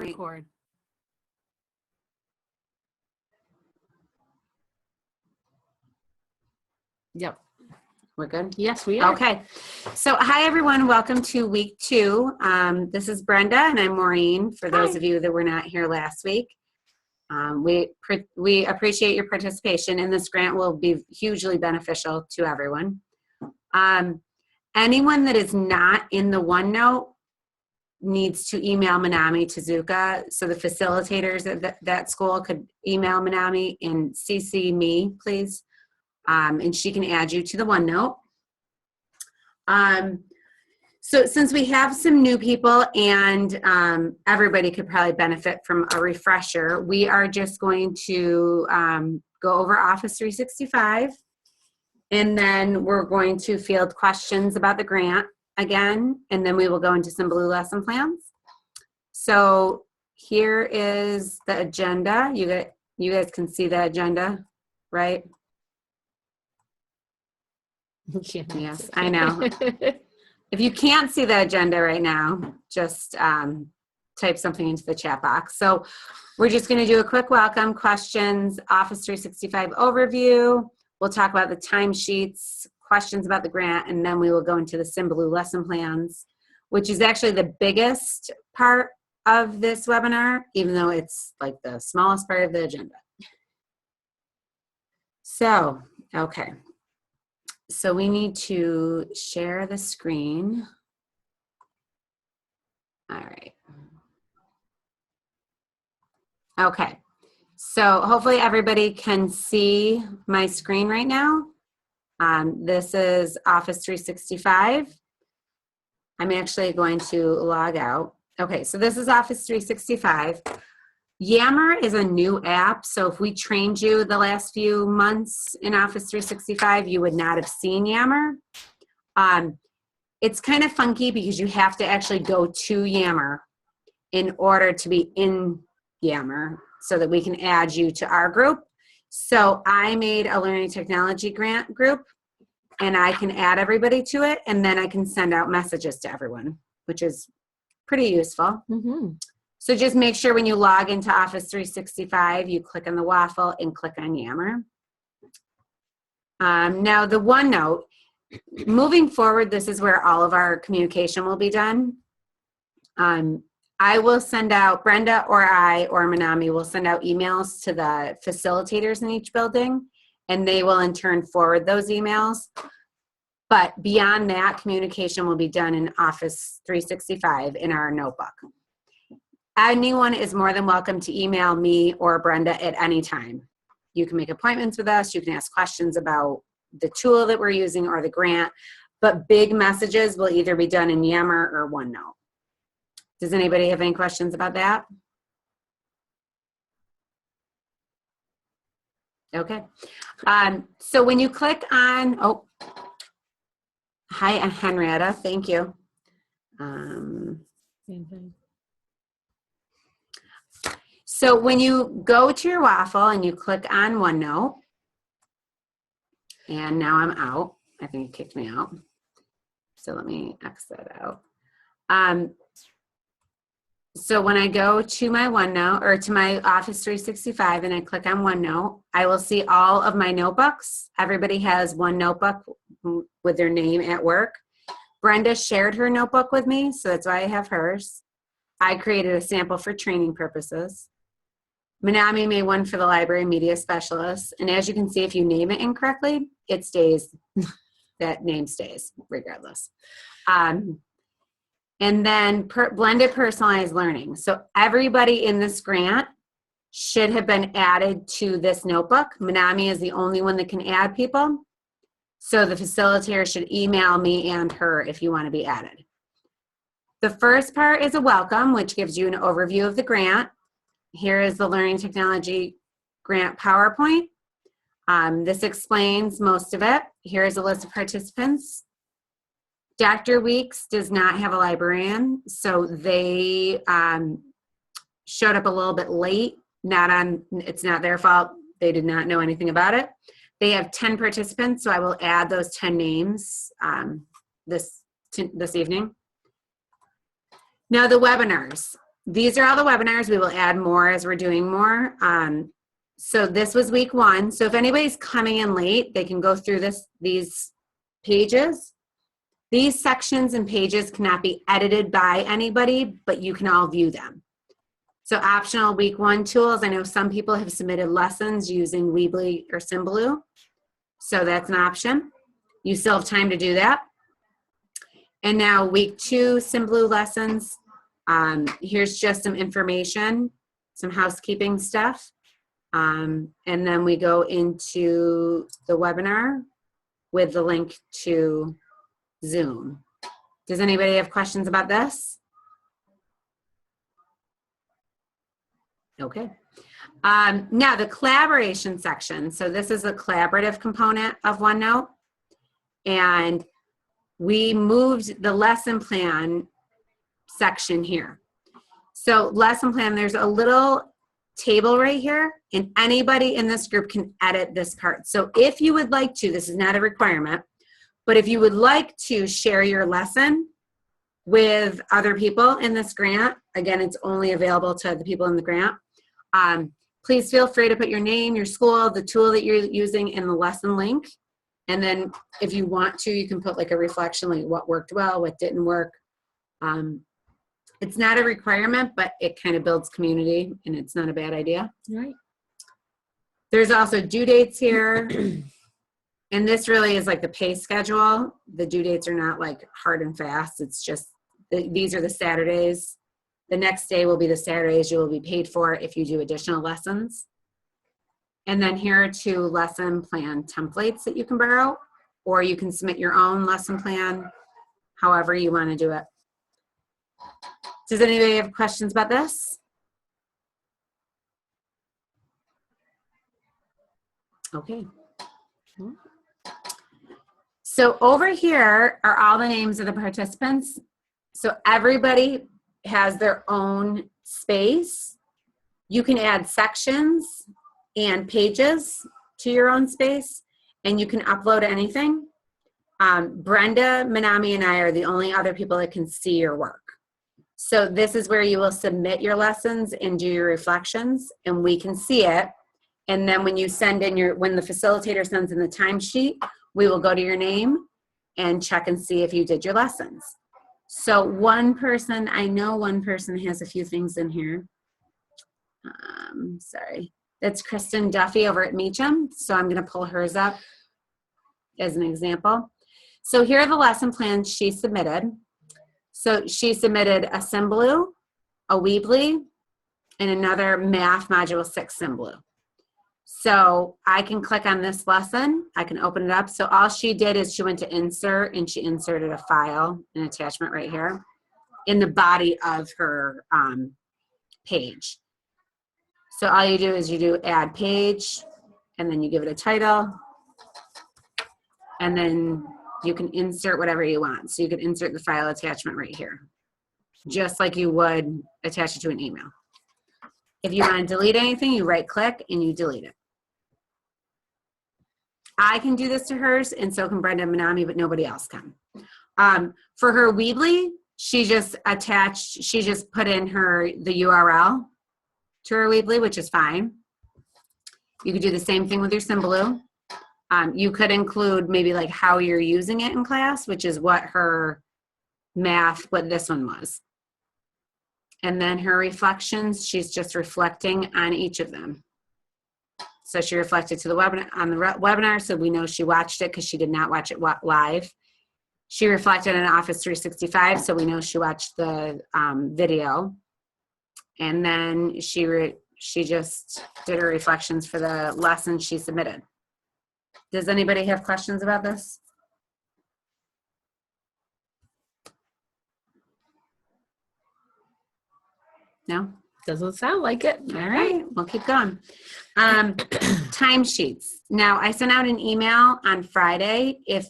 record. Yep. We're good? Yes, we are. Okay. So hi, everyone. Welcome to week 2. This is Brenda, and I'm Maureen, for those of you that were not here last week. We appreciate your participation, and this grant will be hugely beneficial to everyone. Anyone that is not in the OneNote needs to email Manami Tezuka. So the facilitators at that school could email Manami and CC me, please. And she can add you to the OneNote. So since we have some new people and everybody could probably benefit from a refresher, we are just going to go over Office 365, and then we're going to field questions about the grant again, and then we will go into symbaloo lesson plans. So here is the agenda. You guys can see the agenda, right? Yes, I know. If you can't see the agenda right now, just type something into the chat box. So we're just going to do a quick welcome, questions, Office 365 overview. We'll talk about the timesheets, questions about the grant, and then we will go into the symbaloo lesson plans, which is actually the biggest part of this webinar, even though it's like the smallest part of the agenda. So, okay. So we need to share the screen. All right. Okay. So hopefully everybody can see my screen right now. This is Office 365. I'm actually going to log out. Okay, so this is Office 365. Yammer is a new app, so if we trained you the last few months in Office 365, you would not have seen Yammer. It's kind of funky because you have to actually go to Yammer in order to be in Yammer so that we can add you to our group. So I made a learning technology grant group, and I can add everybody to it, and then I can send out messages to everyone, which is pretty useful. Mm-hmm. So just make sure when you log into Office 365, you click on the waffle and click on Yammer. Now the OneNote, moving forward, this is where all of our communication will be done. I will send out, Brenda or I or Manami will send out emails to the facilitators in each building, and they will in turn forward those emails. But beyond that, communication will be done in Office 365 in our notebook. Anyone is more than welcome to email me or Brenda at any time. You can make appointments with us. You can ask questions about the tool that we're using or the grant, but big messages will either be done in Yammer or OneNote. Does anybody have any questions about that? Okay. So when you click on, oh, hi, Henrietta, thank you. Same thing. So when you go to your waffle and you click on OneNote, and now I'm out. I think it kicked me out. So let me exit out. So when I go to my OneNote or to my Office 365 and I click on OneNote, I will see all of my notebooks. Everybody has one notebook with their name at work. Brenda shared her notebook with me, so that's why I have hers. I created a sample for training purposes. Manami made one for the library media specialist. And as you can see, if you name it incorrectly, it stays, that name stays regardless. And then blended personalized learning. So everybody in this grant should have been added to this notebook. Manami is the only one that can add people. So the facilitator should email me and her if you want to be added. The first part is a welcome, which gives you an overview of the grant. Here is the Learning Technology Grant PowerPoint. This explains most of it. Here's a list of participants. Dr. Weeks does not have a librarian, so they showed up a little bit late. It's not their fault. They did not know anything about it. They have 10 participants, so I will add those 10 names this evening. Now the webinars. these are all the webinars. We will add more as we're doing more. So this was week 1. So if anybody's coming in late, they can go through these pages. These sections and pages cannot be edited by anybody, but you can all view them. So optional week 1 tools. I know some people have submitted lessons using Weebly or Symbaloo. So that's an option. You still have time to do that. And now week 2 Symbaloo lessons. Here's just some information, some housekeeping stuff. And then we go into the webinar with the link to Zoom. Does anybody have questions about this? Okay. Now the collaboration section. So this is a collaborative component of OneNote. And we moved the lesson plan section here. So lesson plan, there's a little table right here, and anybody in this group can edit this part. So if you would like to, this is not a requirement, but if you would like to share your lesson with other people in this grant, again, it's only available to the people in the grant. Please feel free to put your name, your school, the tool that you're using, in the lesson link. And then if you want to, you can put like a reflection, like what worked well, what didn't work. It's not a requirement, but it kind of builds community, and it's not a bad idea. Right. There's also due dates here. And this really is like the pay schedule. The due dates are not like hard and fast. It's just, these are the Saturdays. The next day will be the Saturdays you will be paid for if you do additional lessons. And then here are 2 lesson plan templates that you can borrow, or you can submit your own lesson plan, however you want to do it. Does anybody have questions about this? Okay. So over here are all the names of the participants. So everybody has their own space. You can add sections and pages to your own space, and you can upload anything. Brenda, Manami, and I are the only other people that can see your work. So this is where you will submit your lessons and do your reflections, and we can see it. And then when you send in when the facilitator sends in the timesheet, we will go to your name and check and see if you did your lessons. So I know one person has a few things in here. Sorry. That's Kristen Duffy over at Meacham. So I'm going to pull hers up as an example. So here are the lesson plans she submitted. So she submitted a Symbaloo, a Weebly, and another Math Module 6 Symbaloo. So I can click on this lesson. I can open it up. So all she did is she went to insert, and she inserted a file, an attachment right here, in the body of her page. So all you do is you do add page, and then you give it a title, and then you can insert whatever you want. So you can insert the file attachment right here, just like you would attach it to an email. If you want to delete anything, you right click and you delete it. I can do this to hers, and so can Brenda Manami, but nobody else can. For her Weebly, she just put in the URL to her Weebly, which is fine. You could do the same thing with your Symbaloo. You could include maybe like how you're using it in class, which is what this one was. And then her reflections, she's just reflecting on each of them. So she reflected to the webinar, so we know she watched it because she did not watch it live. She reflected on Office 365, so we know she watched the video. And then she just did her reflections for the lesson she submitted. Does anybody have questions about this? No? Doesn't sound like it. All right, we'll keep going. Timesheets. Now, I sent out an email on Friday. If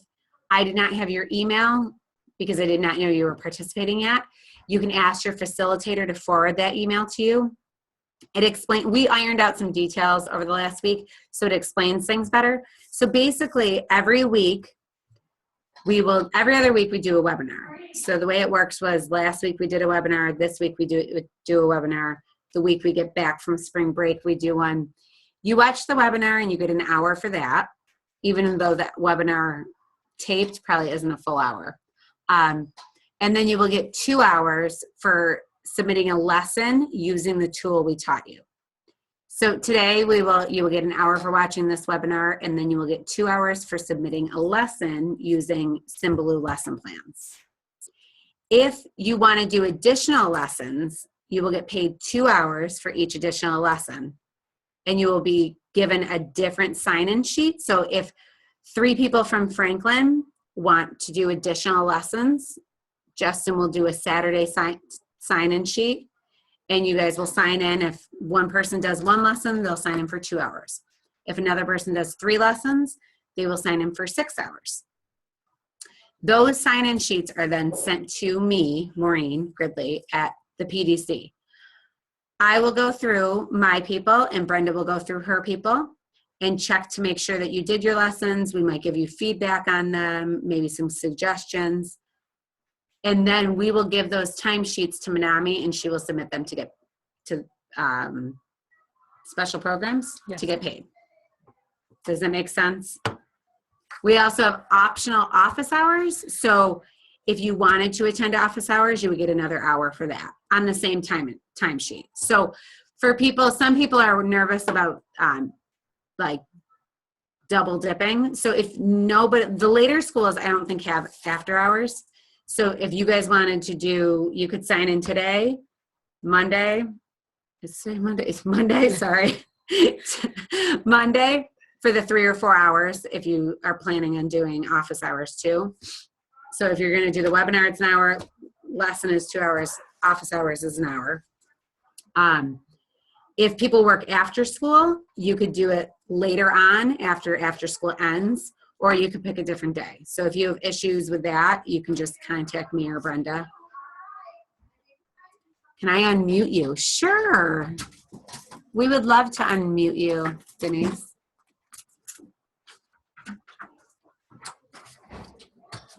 I did not have your email because I did not know you were participating yet, you can ask your facilitator to forward that email to you. We ironed out some details over the last week, so it explains things better. So basically, every week, every other week we do a webinar. So the way it works was last week we did a webinar, this week we do a webinar. The week we get back from spring break, we do one. You watch the webinar and you get an hour for that, even though that webinar taped probably isn't a full hour. And then you will get 2 hours for submitting a lesson using the tool we taught you. So today you will get an hour for watching this webinar, and then you will get 2 hours for submitting a lesson using Symbaloo lesson plans. If you want to do additional lessons, you will get paid 2 hours for each additional lesson, and you will be given a different sign-in sheet. So if 3 people from Franklin want to do additional lessons, Justin will do a Saturday sign-in sheet, and you guys will sign in. If one person does 1 lesson, they'll sign in for 2 hours. If another person does 3 lessons, they will sign in for 6 hours. Those sign-in sheets are then sent to me, Maureen Gridley, at the PDC. I will go through my people, and Brenda will go through her people and check to make sure that you did your lessons. We might give you feedback on them, maybe some suggestions. And then we will give those timesheets to Manami, and she will submit them to special programs to get paid. Does that make sense? We also have optional office hours. So if you wanted to attend office hours, you would get another hour for that on the same timesheet. So for people, some people are nervous about like double dipping. So if nobody, the later schools I don't think have after hours. So if you guys wanted to do, you could sign in today, Monday. It's Monday, sorry. Monday for the 3 or 4 hours if you are planning on doing office hours too. So if you're going to do the webinar, it's an hour, lesson is 2 hours, office hours is an hour. If people work after school, you could do it later on after school ends, or you could pick a different day. So if you have issues with that, you can just contact me or Brenda. Can I unmute you? Sure. We would love to unmute you, Denise.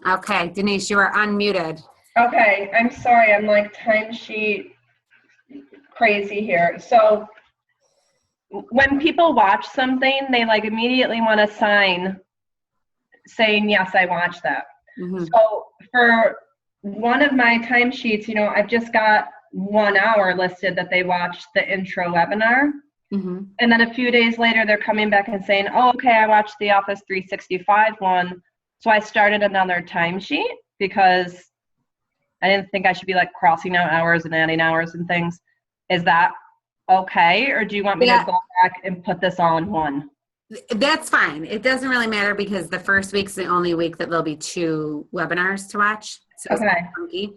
Okay, Denise, you are unmuted. Okay, I'm sorry, I'm like timesheet crazy here. So when people watch something, they like immediately want to sign saying, yes, I watched that. Mm-hmm. So for one of my timesheets, you know, I've just got 1 hour listed that they watched the intro webinar. Mm-hmm. And then a few days later, they're coming back and saying, oh, okay, I watched the Office 365 one. So I started another timesheet because I didn't think I should be like crossing out hours and adding hours and things. Is that okay? Or do you want me to go back and put this all in one? That's fine. It doesn't really matter because the first week's the only week that there'll be 2 webinars to watch. So it's Okay. funky.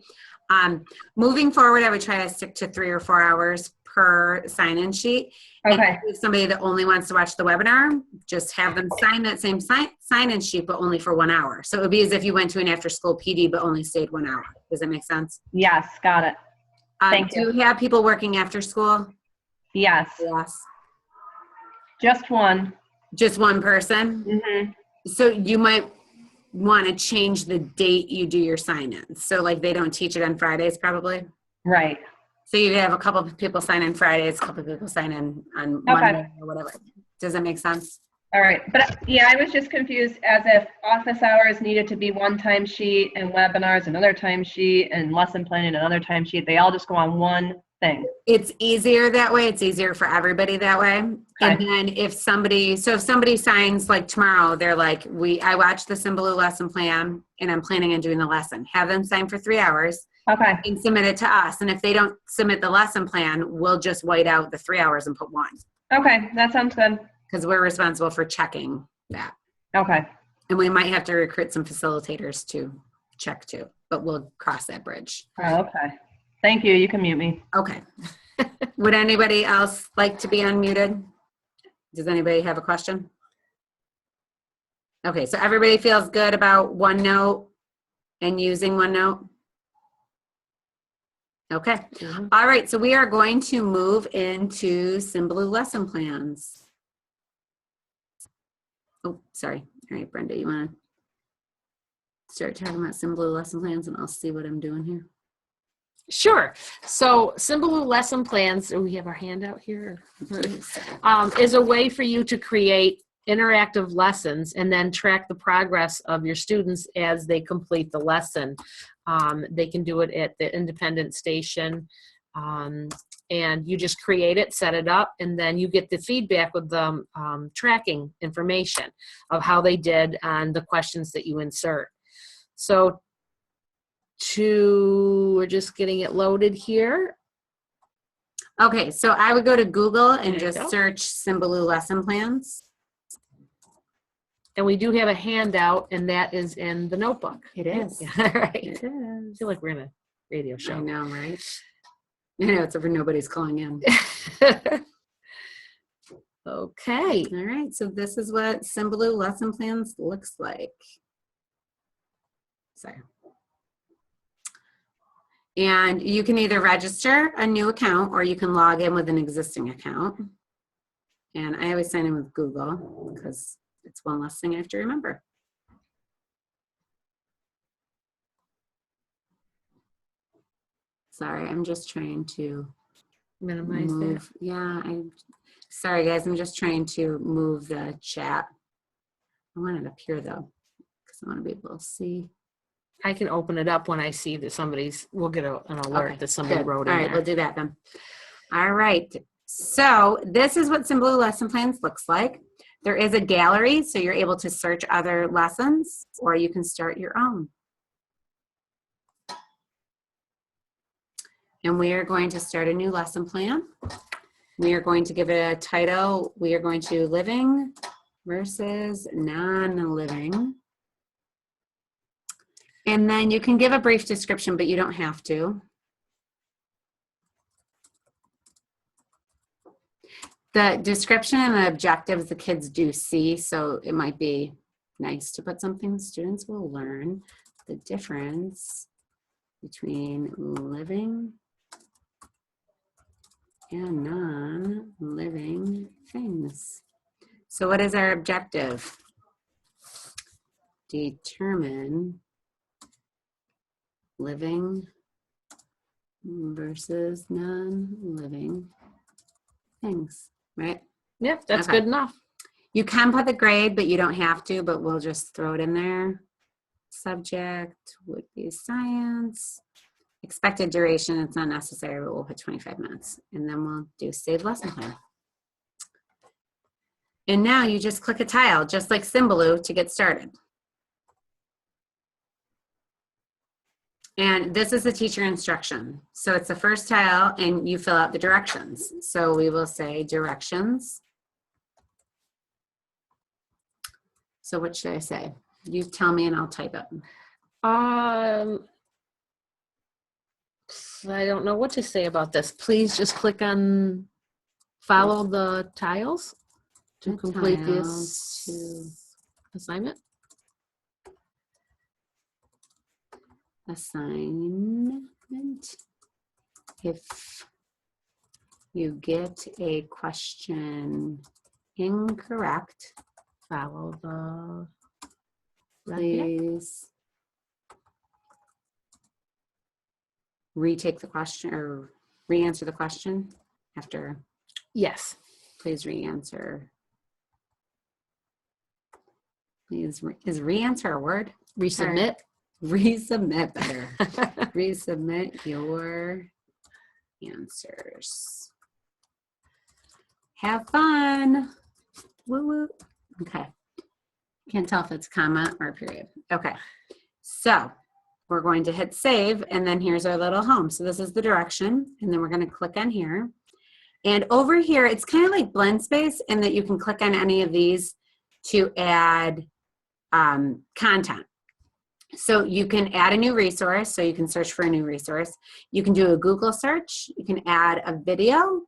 Moving forward, I would try to stick to 3 or 4 hours per sign-in sheet. Okay. And if somebody that only wants to watch the webinar, just have them sign that same sign-in sheet, but only for 1 hour. So it would be as if you went to an after-school PD, but only stayed 1 hour. Does that make sense? Yes, got it. Thank you. Do you have people working after school? Yes. Yes. Just one. Just one person? Mm-hmm. So you might want to change the date you do your sign-ins. So like they don't teach it on Fridays probably? Right. So you have a couple of people sign in Fridays, a couple of people sign in on Monday or whatever. Does that make sense? All right. But yeah, I was just confused as if office hours needed to be one timesheet and webinars another timesheet and lesson planning another timesheet. They all just go on one thing. It's easier that way. It's easier for everybody that way. Okay. And then if somebody signs like tomorrow, they're like, I watched the Symbaloo lesson plan and I'm planning on doing the lesson. Have them sign for 3 hours. Okay. And submit it to us. And if they don't submit the lesson plan, we'll just white out the 3 hours and put 1. Okay, that sounds good. Because we're responsible for checking that. Okay. And we might have to recruit some facilitators to check too, but we'll cross that bridge. Oh, okay. Thank you. You can mute me. Okay. Would anybody else like to be unmuted? Does anybody have a question? Okay, so everybody feels good about OneNote and using OneNote? Okay. Mm-hmm. All right, so we are going to move into Symbaloo lesson plans. Oh, sorry. All right, Brenda, you want to? start talking about symbaloo lesson plans and I'll see what I'm doing here? Sure. So symbaloo lesson plans, do we have our handout here? Is a way for you to create interactive lessons and then track the progress of your students as they complete the lesson. They can do it at the independent station, and you just create it, set it up, and then you get the feedback with the tracking information of how they did on the questions that you insert. So we're just getting it loaded here. Okay, so I would go to Google and There you just go. search symbaloo lesson plans. And we do have a handout, and that is in the notebook. It is. Yeah, right. It I is. feel like we're in a radio I show. know, right? I know, it's over nobody's calling in. Okay. All right, so this is what symbaloo lesson plans looks like. Sorry. And you can either register a new account or you can log in with an existing account. And I always sign in with Google because it's one less thing I have to remember. Sorry, I'm just trying to Minimize move. Yeah, sorry guys, I'm just trying to move the chat. I want it up here though, because I want to be able to see. that. I can open it up when I see that we'll get an alert Okay, that somebody good. wrote All in right, there. we'll do that then. All right, so this is what symbaloo lesson plans looks like. There is a gallery, so you're able to search other lessons, or you can start your own. And we are going to start a new lesson plan. We are going to give it a title. We are going to living versus non-living. And then you can give a brief description, but you don't have to. The description and the objectives the kids do see, so it might be nice to put something students will learn the difference between living and non-living things. So what is our objective? Determine living versus non-living things, right? Yep, that's Okay. good enough. You can put the grade, but you don't have to, but we'll just throw it in there. Subject would be science. Expected duration, it's not necessary, but we'll put 25 minutes. And then we'll do save lesson plan. And now you just click a tile, just like symbaloo, to get started. And this is the teacher instruction. So it's the first tile and you fill out the directions. So we will say directions. So what should I say? You tell me and I'll type it. I don't know what to say about this. Please just click on follow the tiles to complete this assignment. Assignment. If you get a question incorrect, Follow the please retake the question or re-answer the question after. Yes. Please re-answer. Please, is re-answer a word? Resubmit. Resubmit better. Resubmit your answers. Have fun. Woo woo. Okay. Can't tell if it's comma or a period. Okay. So we're going to hit save and then here's our little home. So this is the direction and then we're going to click on here. And over here, it's kind of like blend space in that you can click on any of these to add content. So you can add a new resource, so you can search for a new resource. You can do a Google search. You can add a video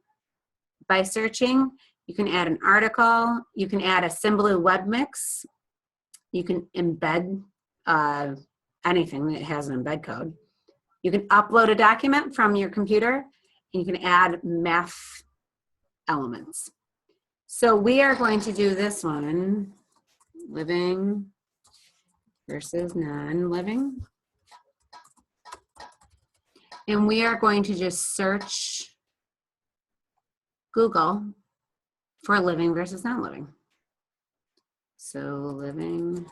by searching. You can add an article. You can add a symbaloo web mix. You can embed anything that has an embed code. You can upload a document from your computer, and you can add math elements. So we are going to do this one, living versus non-living. And we are going to just search Google for living versus non-living. So living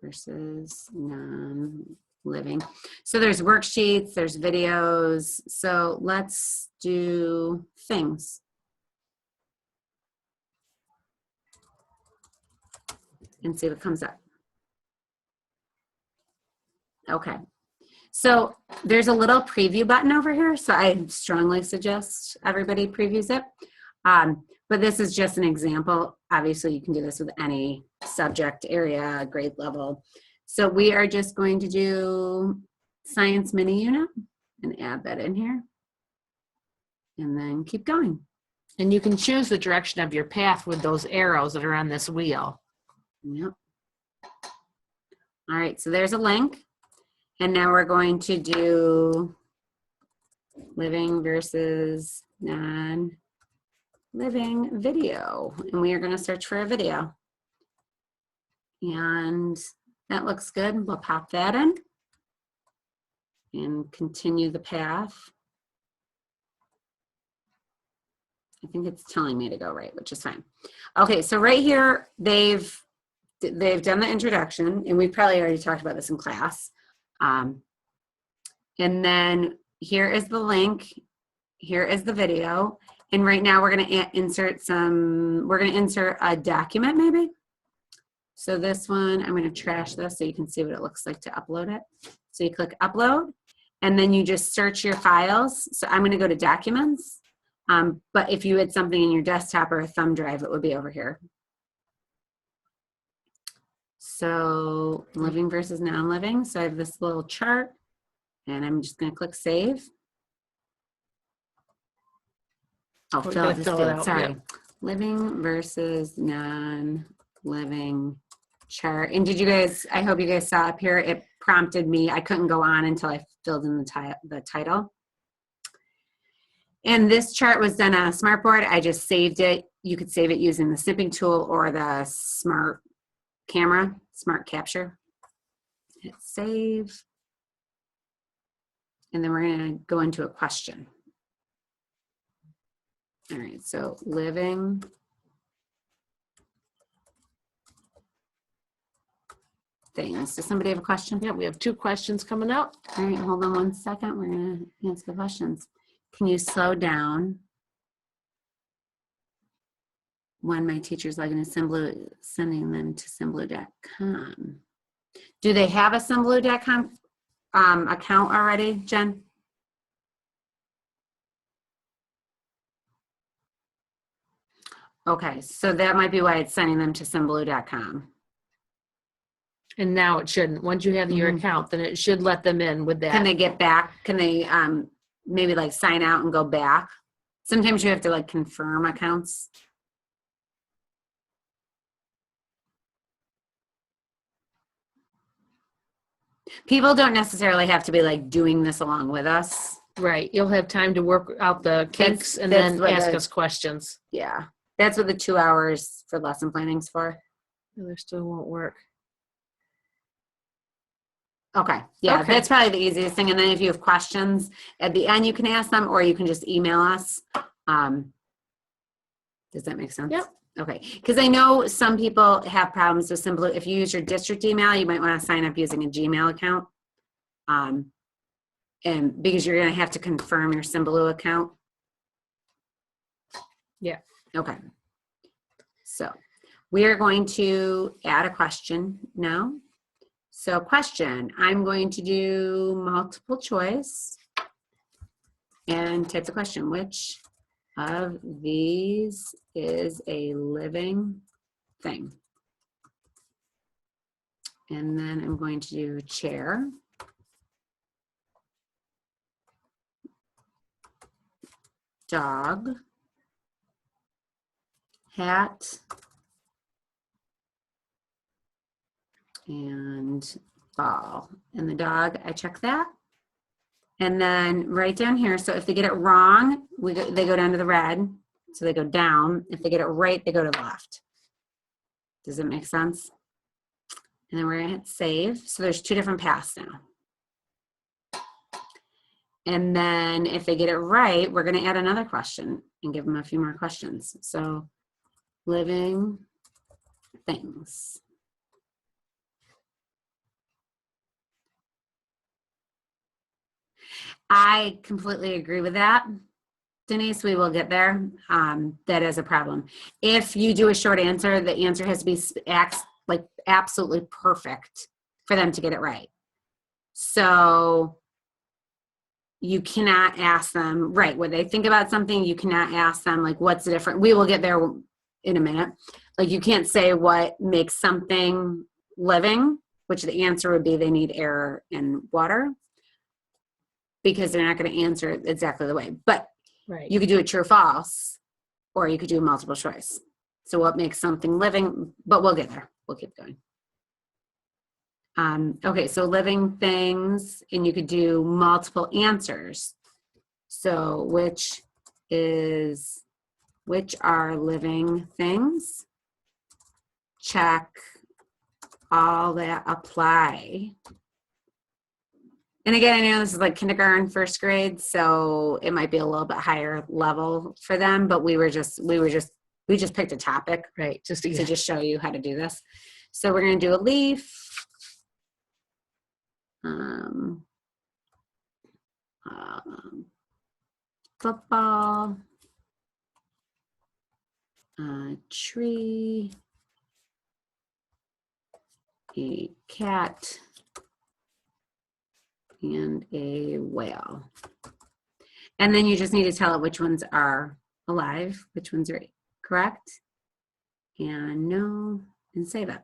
versus non-living. So there's worksheets, there's videos. So let's do things. And see what comes up. Okay. So there's a little preview button over here. So I strongly suggest everybody previews it. But this is just an example. Obviously, you can do this with any subject area, grade level. So we are just going to do science mini unit and add that in here. And then keep going. And you can choose the direction of your path with those arrows that are on this wheel. Yep. All right, so there's a link. And now we're going to do living versus non-living video. And we are going to search for a video. And that looks good. We'll pop that in and continue the path. I think it's telling me to go right, which is fine. Okay, so right here, they've done the introduction, and we probably already talked about this in class. And then here is the link. Here is the video. And right now we're going to insert a document maybe. So this one, I'm going to trash this so you can see what it looks like to upload it. So you click upload, and then you just search your files. So I'm going to go to documents. But if you had something in your desktop or a thumb drive, it would be over here. So living versus non-living. So I have this little chart, and I'm just going to click save. Oh, fill it out. Sorry. Yep. Living versus non-living chart. And did you guys, I hope you guys saw up here, it prompted me. I couldn't go on until I filled in the title. And this chart was done on a smartboard. I just saved it. You could save it using the snipping tool or the smart camera, smart capture. Hit save. And then we're going to go into a question. All right, so living things. Does somebody have a question? Yeah, we have 2 questions coming up. All right, hold on one second. We're going to answer the questions. Can you slow down when my teacher's logging in Symbaloo, sending them to symbaloo.com? Do they have a symbaloo.com account already, Jen? Okay, so that might be why it's sending them to symbaloo.com. And now it shouldn't. Once you have your account, then it should let them in with that. Can they get back? Can they maybe like sign out and go back? Sometimes you have to like confirm accounts. People don't necessarily have to be like doing this along with us. Right. You'll have time to work out the kinks and then ask us questions. Yeah. That's what the 2 hours for lesson planning's for. There still won't work. Okay. Yeah, Okay. That's probably the easiest thing. And then if you have questions at the end, you can ask them, or you can just email us. Does that make sense? Yep. Okay. Because I know some people have problems with Symbaloo. If you use your district email, you might want to sign up using a Gmail account. And because you're going to have to confirm your Symbaloo account. Yeah. Okay. So we are going to add a question now. So question, I'm going to do multiple choice and type the question, which of these is a living thing? And then I'm going to do chair, dog, hat, and ball. And the dog, I check that. And then right down here, so if they get it wrong, they go down to the red. So they go down. If they get it right, they go to the left. Does it make sense? And then we're going to hit save. So there's 2 different paths now. And then if they get it right, we're going to add another question and give them a few more questions. So living things. I completely agree with that, Denise. We will get there. That is a problem. If you do a short answer, the answer has to be like absolutely perfect for them to get it right. So you cannot ask them, right, when they think about something, you cannot ask them, like, what's the difference? We will get there in a minute. Like, you can't say what makes something living, which the answer would be they need air and water, because they're not going to answer it exactly the way. But Right. you could do a true or false, or you could do multiple choice. So what makes something living, but we'll get there. We'll keep going. Okay, so living things, and you could do multiple answers. So which are living things? Check all that apply. And again, I know this is like kindergarten, first grade, so it might be a little bit higher level for them, but we just picked a topic, Right. to just show you how to do this. So we're going to do a leaf. Football, tree, a cat, and a whale. And then you just need to tell it which ones are alive, which ones are correct, and no, and save it.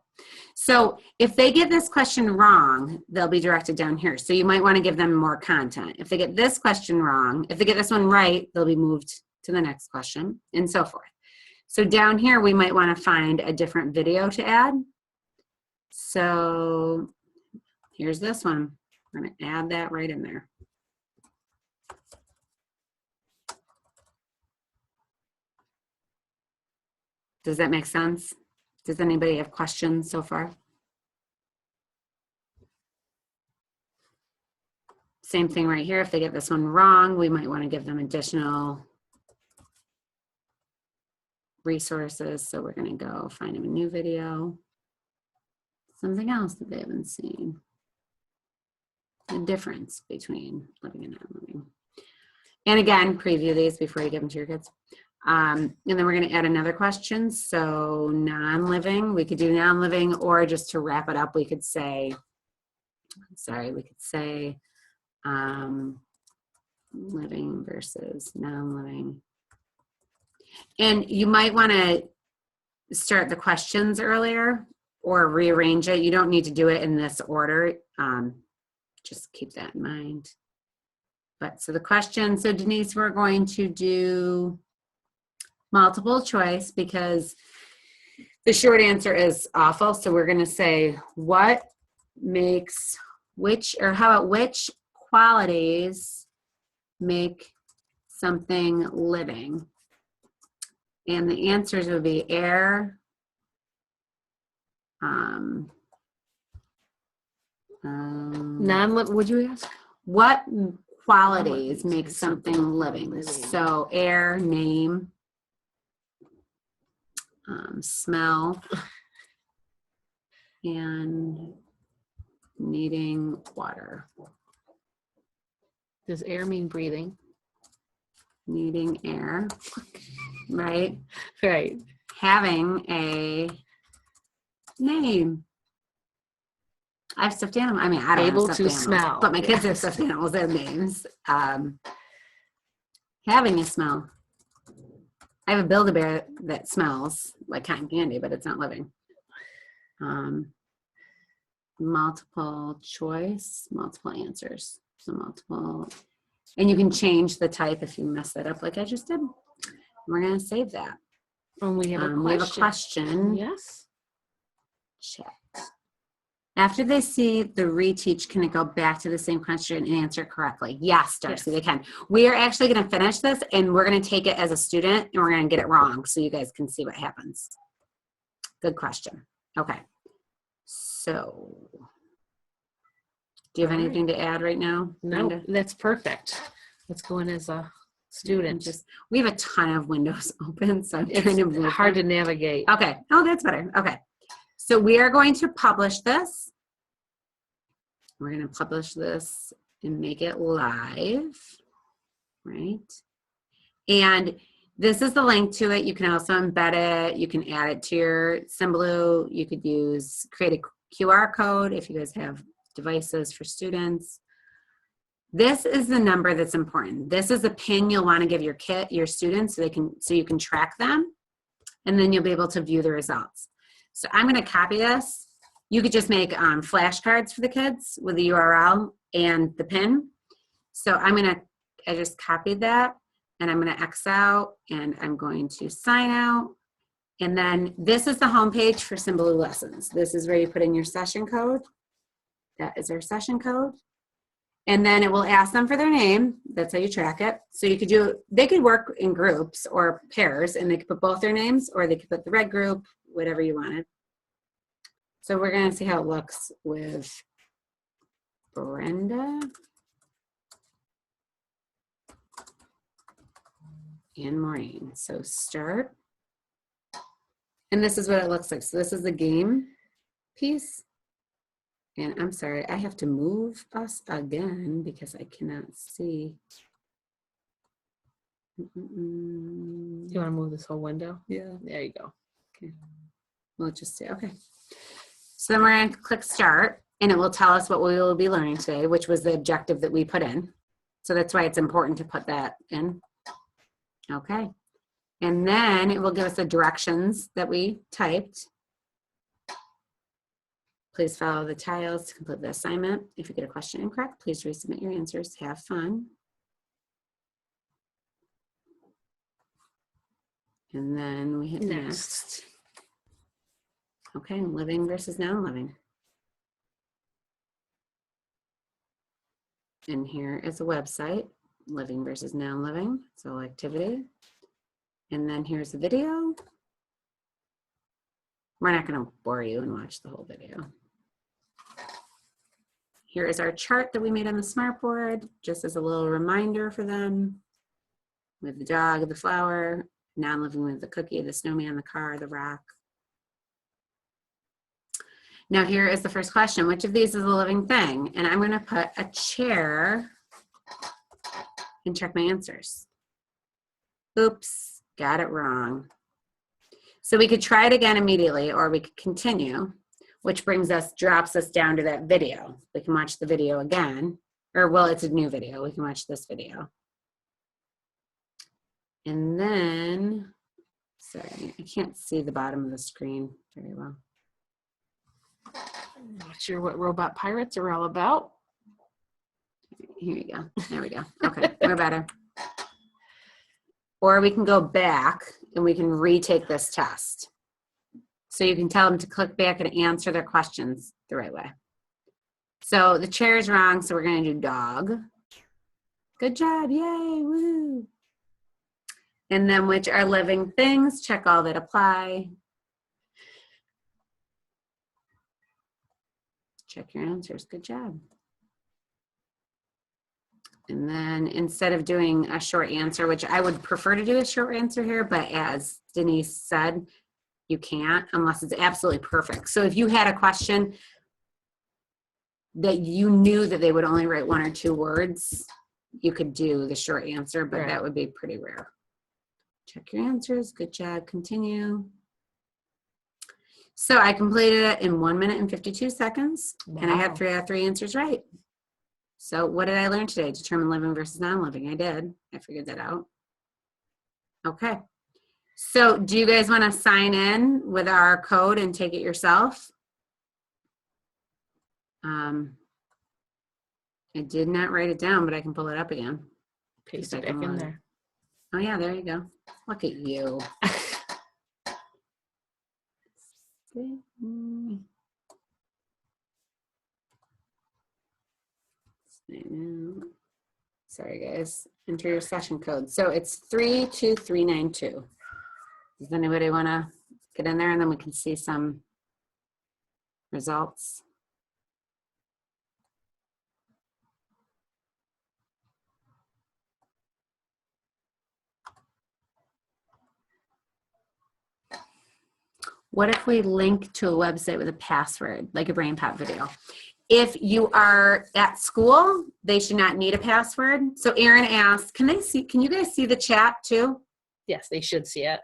So if they get this question wrong, they'll be directed down here. So you might want to give them more content. If they get this question wrong, if they get this one right, they'll be moved to the next question, and so forth. So down here, we might want to find a different video to add. So here's this one. We're going to add that right in there. Does that make sense? Does anybody have questions so far? Same thing right here. If they get this one wrong, we might want to give them additional resources. So we're going to go find them a new video. Something else that they haven't seen. The difference between living and non-living. And again, preview these before you give them to your kids. And then we're going to add another question. So non-living, we could do non-living, or just to wrap it up, we could say, living versus non-living. And you might want to start the questions earlier or rearrange it. You don't need to do it in this order. Just keep that in mind. But so the question, so Denise, we're going to do multiple choice because the short answer is awful. So we're going to say what makes which, or how about which qualities make something living? And the answers would be air, non-living, would you ask? what qualities make something living? So air, name, smell, and needing water. Does air mean breathing? Needing air, right? Right. Having a name. I have stuffed animals. I mean, I don't Able have to stuffed animals, smell. but my kids have stuffed animals. They have names. Having a smell. I have a Build-A-Bear that smells like cotton candy, but it's not living. Multiple choice, multiple answers. So multiple, and you can change the type if you mess that up like I just did. We're going to save that. And we have a question. We have a question. Yes. Chat. After they see the reteach, can it go back to the same question and answer it correctly? Yes, Darcy, they can. We are actually going to finish this, and we're going to take it as a student, and we're going to get it wrong so you guys can see what happens. Good question. Okay. So, do you have All right. anything to add right now? No, Brenda? that's perfect. Let's go in as a student. We have a ton of windows open, so I'm trying to It's move hard them. to navigate. Okay. Oh, that's better. Okay. So we are going to publish this. We're going to publish this and make it live, right? And this is the link to it. You can also embed it. You can add it to your symbaloo. You could create a QR code if you guys have devices for students. This is the number that's important. This is a pin you'll want to give your students so you can track them, and then you'll be able to view the results. So I'm going to copy this. You could just make flashcards for the kids with the URL and the pin. So I just copied that, and I'm going to X out, and I'm going to sign out. And then this is the homepage for Symbaloo lessons. This is where you put in your session code. That is our session code. And then it will ask them for their name. That's how you track it. So they could work in groups or pairs, and they could put both their names, or they could put the red group, whatever you wanted. So we're going to see how it looks with Brenda and Maureen. So start. And this is what it looks like. So this is the game piece. And I'm sorry, I have to move us again because I cannot see. You want to move this whole window? Yeah. There you go. Okay. We'll just say, okay. So then we're going to click start, and it will tell us what we will be learning today, which was the objective that we put in. So that's why it's important to put that in. Okay. And then it will give us the directions that we typed. Please follow the tiles to complete the assignment. If you get a question incorrect, please resubmit your answers. Have fun. And then we hit next. Okay, living versus non-living. And here is a website, living versus non-living, so activity. And then here's the video. We're not going to bore you and watch the whole video. Here is our chart that we made on the smartboard, just as a little reminder for them, with the dog, the flower, non-living with the cookie, the snowman, the car, the rock. Now here is the first question. Which of these is a living thing? And I'm going to put a chair and check my answers. Oops, got it wrong. So we could try it again immediately, or we could continue, which drops us down to that video. We can watch the video again, or well, it's a new video. We can watch this video. And then, sorry, I can't see the bottom of the screen very well. Not sure what robot pirates are all about. Here we go. There we go. Okay, we're better. Or we can go back and we can retake this test. So you can tell them to click back and answer their questions the right way. So the chair is wrong, so we're going to do dog. Good job, yay, woo. And then which are living things, check all that apply. Check your answers, good job. And then instead of doing a short answer, which I would prefer to do a short answer here, but as Denise said, you can't unless it's absolutely perfect. So if you had a question that you knew that they would only write 1 or 2 words, you could do the short answer, but that would be pretty rare. Check your answers, good job, continue. So I completed it in 1 minute and 52 seconds, and I had 3 out of 3 answers right. So what did I learn today? Determine living versus non-living. I did. I figured that out. Okay. So do you guys want to sign in with our code and take it yourself? I did not write it down, but I can pull it up again. Paste it back in there. Oh yeah, there you go. Look at you. Sorry guys, enter your session code. So it's 32392. Does anybody want to get in there and then we can see some results. What if we link to a website with a password, like a Brain Pop video? If you are at school, they should not need a password. So Erin asked, can you guys see the chat too? Yes, they should see it.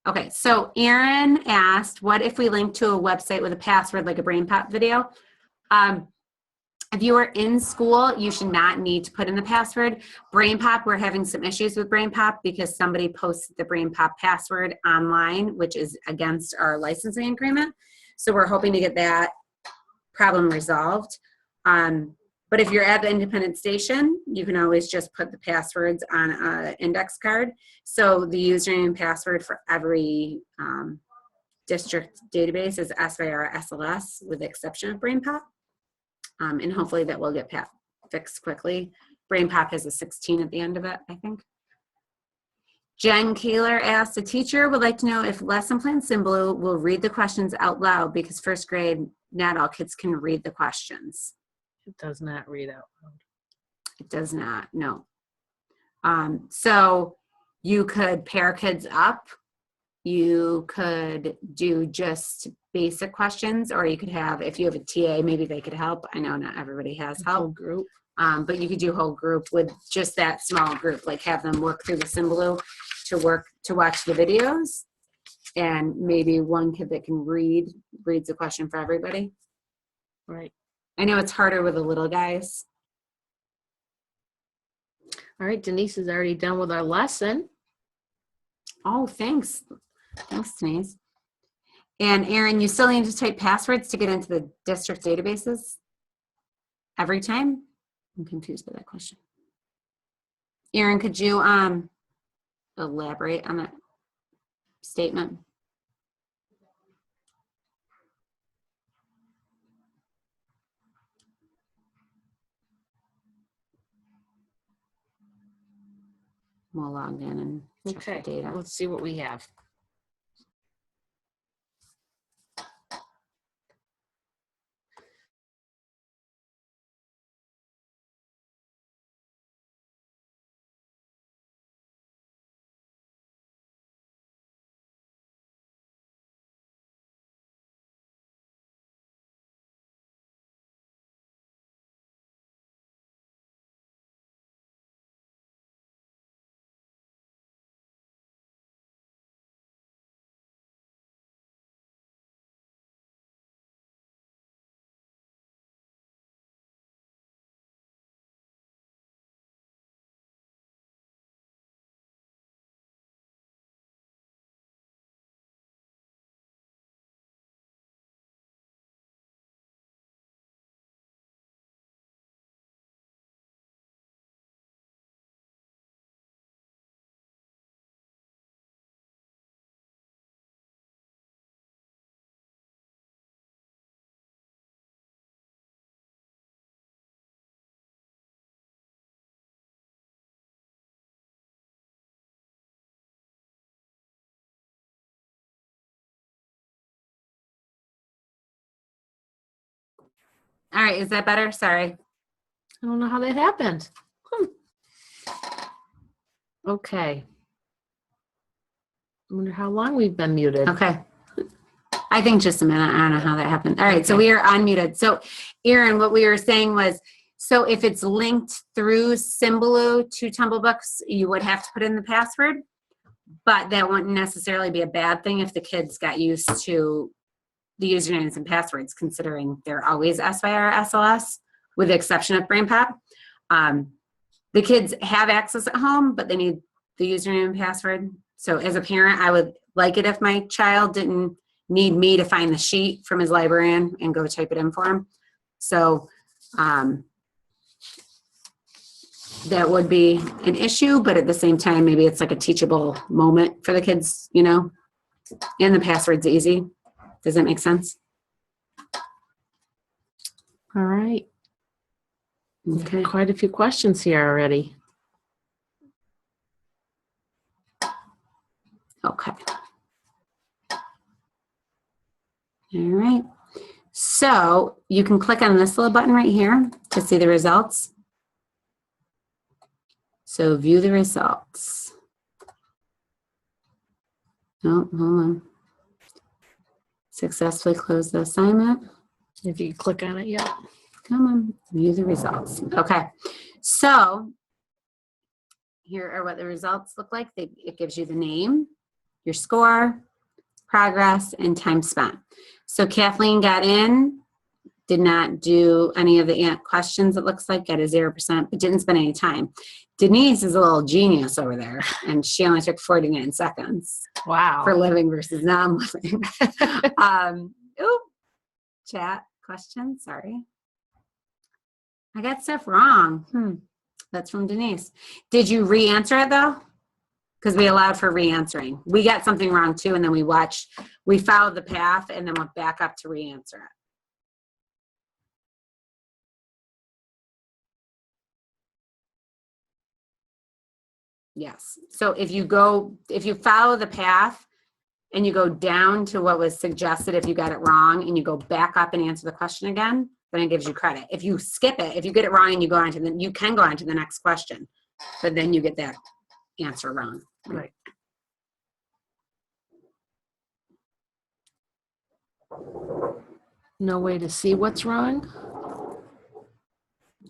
Okay, so Erin asked, what if we link to a website with a password like a Brain Pop video? If you are in school, you should not need to put in the password. Brain Pop, we're having some issues with Brain Pop because somebody posted the Brain Pop password online, which is against our licensing agreement. So we're hoping to get that problem resolved. But if you're at the independent station, you can always just put the passwords on an index card. So the username and password for every district database is SYR SLS with the exception of Brain Pop. And hopefully that will get fixed quickly. Brain Pop has a 16 at the end of it, I think. Jen Kaler asked, a teacher would like to know if lesson plan Symbaloo will read the questions out loud because first grade, not all kids can read the questions. It does not read out loud. It does not, no. So you could pair kids up. You could do just basic questions, or you could have, if you have a TA, maybe they could help. I know not everybody has help. Whole group. But you could do whole group with just that small group, like have them work through the Symbaloo to watch the videos, and maybe one kid that can reads the question for everybody. Right. I know it's harder with the little guys. All right, Denise is already done with our lesson. Oh, thanks. Thanks, Denise. And Erin, you still need to type passwords to get into the district databases every time? I'm confused by that question. Erin, could you elaborate on that statement? We'll log in and check Okay, the data. let's see what we have. All right, is that better? Sorry. I don't know how that happened. Okay. I wonder how long we've been muted. Okay. I think just a minute. I don't know how that happened. All right, so Okay. we are unmuted. So Erin, what we were saying was, so if it's linked through Symbaloo to Tumblebooks, you would have to put in the password, but that wouldn't necessarily be a bad thing if the kids got used to the usernames and passwords, considering they're always SYR SLS, with the exception of Brain Pop. The kids have access at home, but they need the username and password. So as a parent, I would like it if my child didn't need me to find the sheet from his librarian and go type it in for him. So that would be an issue, but at the same time, maybe it's like a teachable moment for the kids, you know, and the password's easy. Does that make sense? All right. Okay. Quite a few questions here already. Okay. All right. So you can click on this little button right here to see the results. So view the results. Oh, hold on. Successfully close the assignment. If you click on it, yeah. Come on, view the results. Okay. So here are what the results look like. It gives you the name, your score, progress, and time spent. So Kathleen got in, did not do any of the questions, it looks like, got a 0%, but didn't spend any time. Denise is a little genius over there, and she only took 49 seconds Wow. for living versus non-living. Chat questions, sorry. I got stuff wrong. That's from Denise. Did you re-answer it though? Because we allowed for re-answering. We got something wrong too, and then we followed the path and then went back up to re-answer it. Yes. So if you follow the path and you go down to what was suggested if you got it wrong and you go back up and answer the question again, then it gives you credit. If you skip it, if you get it wrong and you can go on to the next question, but then you get that answer wrong. Right. No way to see what's wrong?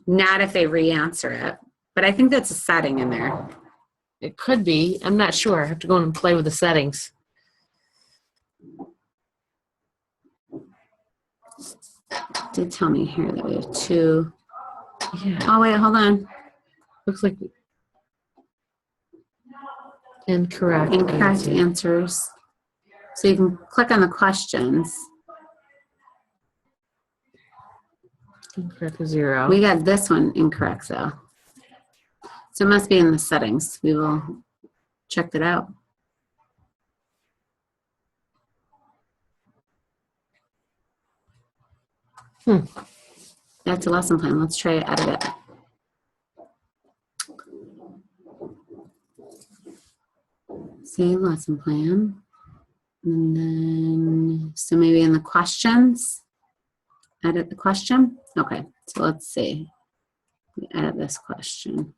Not if they re-answer it, but I think that's a setting in there. It could be. I'm not sure. I have to go and play with the settings. It did tell me here that we have 2. Yeah. Oh, wait, hold on. Looks like incorrect. Incorrect answers. So you can click on the questions. Incorrect 0. We got this one incorrect though. So it must be in the settings. We will check that out. Back to lesson plan. Let's try to edit it. Save lesson plan. And then, so maybe in the questions, edit the question. Okay, so let's see. We edit this question.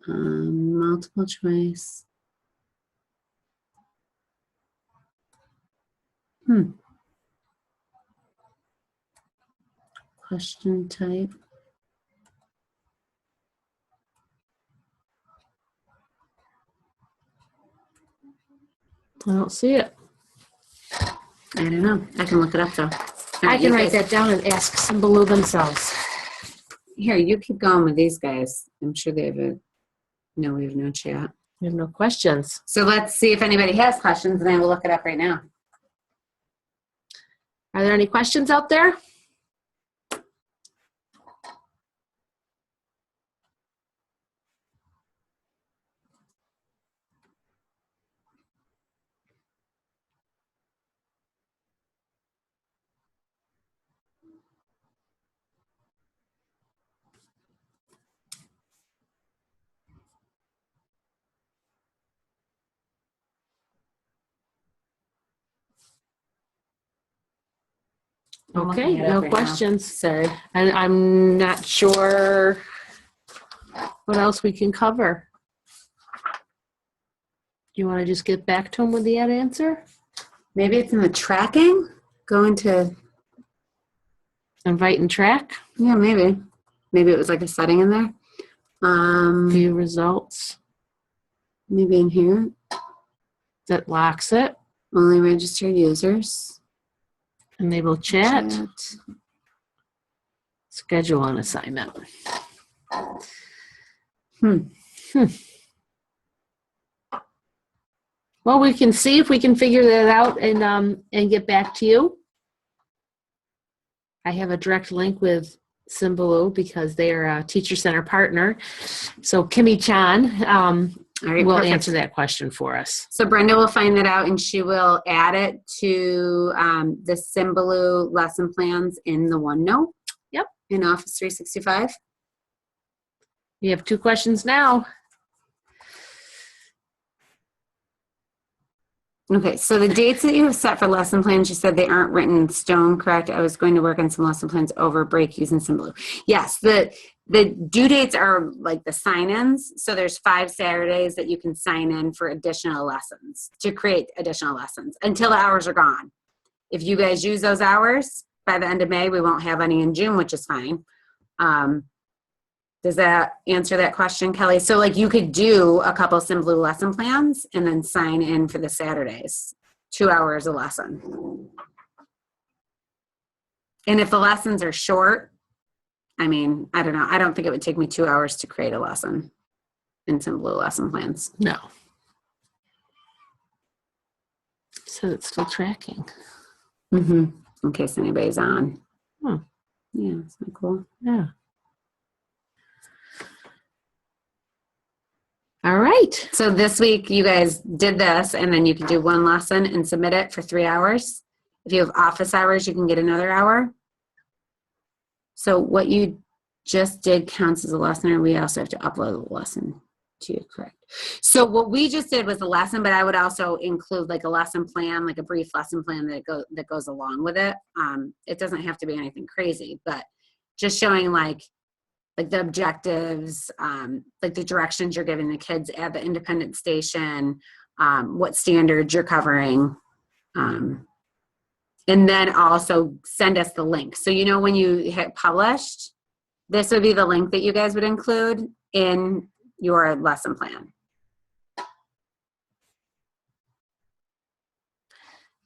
Multiple choice. Question type. I don't see it. I don't know. I can look it up though. I can write that down and ask symbaloo themselves. Here, you keep going with these guys. I'm sure they have no, we have no chat. We have no questions. So let's see if anybody has questions, and I will look it up right now. Are there any questions out there? Okay, no questions. Sorry. And I'm not sure what else we can cover. Do you want to just get back to him with the answer? Maybe it's in the tracking. Go into. Invite and track. Yeah, maybe. Maybe it was like a setting in there. View results. Maybe in here. That locks it. Only registered users. Enable chat. Schedule an assignment. Well, we can see if we can figure that out and get back to you. I have a direct link with Symbaloo because they are a Teacher Center partner. So Kimmy Chan will answer that question for us. So Brenda will find that out and she will add it to the Symbaloo lesson plans in the OneNote. Yep. In Office 365. You have 2 questions now. Okay, so the dates that you have set for lesson plans, you said they aren't written in stone, correct? I was going to work on some lesson plans over break using symbaloo. Yes, the due dates are like the sign-ins. So there's 5 Saturdays that you can sign in for additional lessons, to create additional lessons until the hours are gone. If you guys use those hours by the end of May, we won't have any in June, which is fine. Does that answer that question, Kelly? So like you could do a couple symbaloo lesson plans and then sign in for the Saturdays, 2 hours a lesson. And if the lessons are short, I mean, I don't know. I don't think it would take me 2 hours to create a lesson in symbaloo lesson plans. No. So it's still tracking. Mm-hmm. In case anybody's on. Hmm. Yeah, isn't that cool? Yeah. All right. So this week you guys did this, and then you can do 1 lesson and submit it for 3 hours. If you have office hours, you can get another hour. So what you just did counts as a lesson, or we also have to upload the lesson to you, correct? So what we just did was a lesson, but I would also include like a lesson plan, like a brief lesson plan that goes along with it. It doesn't have to be anything crazy, but just showing like the objectives, like the directions you're giving the kids at the independent station, what standards you're covering, and then also send us the link. So, you know, when you hit published, this would be the link that you guys would include in your lesson plan.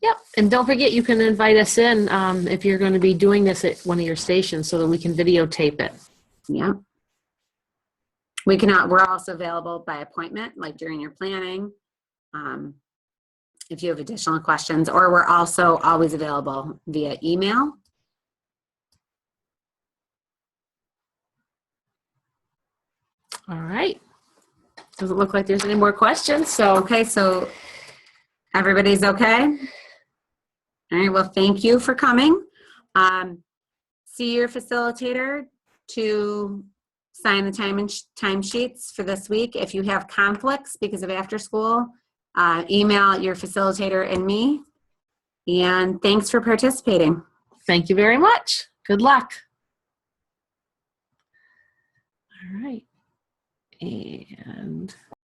Yep. And don't forget, you can invite us in if you're going to be doing this at one of your stations so that we can videotape it. Yeah. We're also available by appointment, like during your planning, if you have additional questions, or we're also always available via email. All right. Doesn't look like there's any more questions. So, Okay, so everybody's okay? All right, well, thank you for coming. See your facilitator to sign the time sheets for this week. If you have conflicts because of after school, email your facilitator and me. And thanks for participating. thank you very much. Good luck. All right. And